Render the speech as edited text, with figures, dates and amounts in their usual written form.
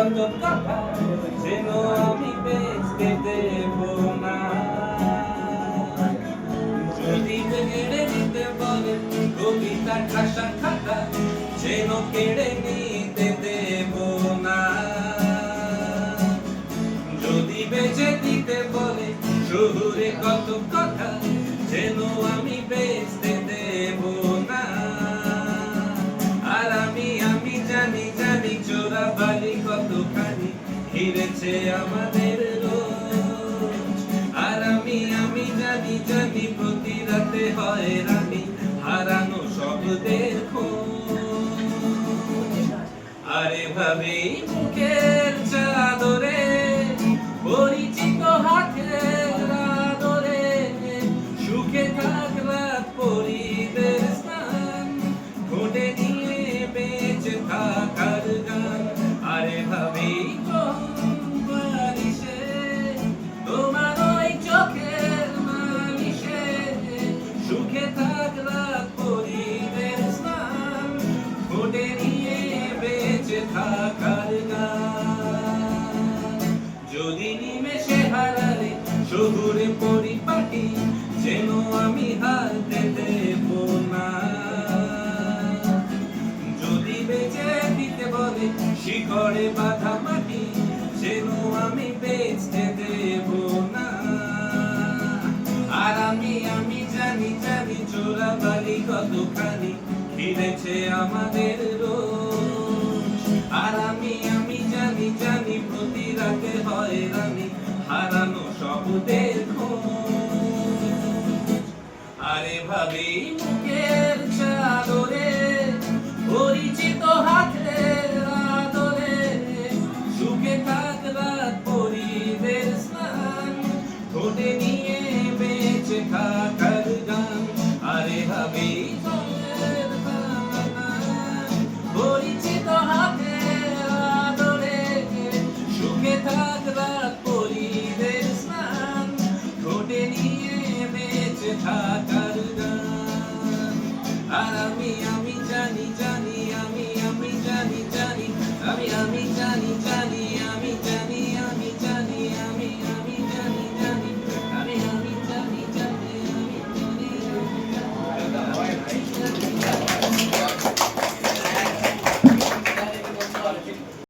কত কথা যেন আমি বেচতে দেব না। যদি কেড়ে নিতে বলে কবিতার খাসা খাতা যেন কেড়ে নিতে দেব না। যদি বেচে দিতে বলে শহুরে কত কথা যেন আমি বেচতে দেব না। আর আমি জানি জানি চোরাবালি কতখানি ঘিরেছে আমাদের রোজ। আর আমি জানি জানি প্রতি রাতে হয় রানী হারানো শব্দের খোঁজ। আরে ভাবি মুখের চাদরে পরিচিত হাতের আদরে সুখে থাক রাত পরিদের স্নান ঘটে নিয়ে বেঁচে থাকার গান। আরে ভাবি বারিশে তোমার ওই চোখের মালিশে সুখে থাক রাত পরিদের স্নান ঘটে নিয়ে বেঁচে থাকার গান। যদি নিমেষে হারালে শহুরে পরিপাটি যেন আমি হারতে দেব না। যদি বেঁচে দিতে বলে শিকড়ে বাঁধা মাটি যেন আমি বেচতে দেব না। আর আমি জানি জানি চোরাবালি কতখানি ঘিরেছে আমাদের রোজ। আর আমি জানি জানি প্রতি রাতে হয় রানী হারানো শব্দের খোঁজ। আরে ভাবি মুখের চাদরে পরিচিত হাতের আদরে সুখে থাক রাত পরিদের স্নান ঘটে নিয়ে বেঁচে থাকা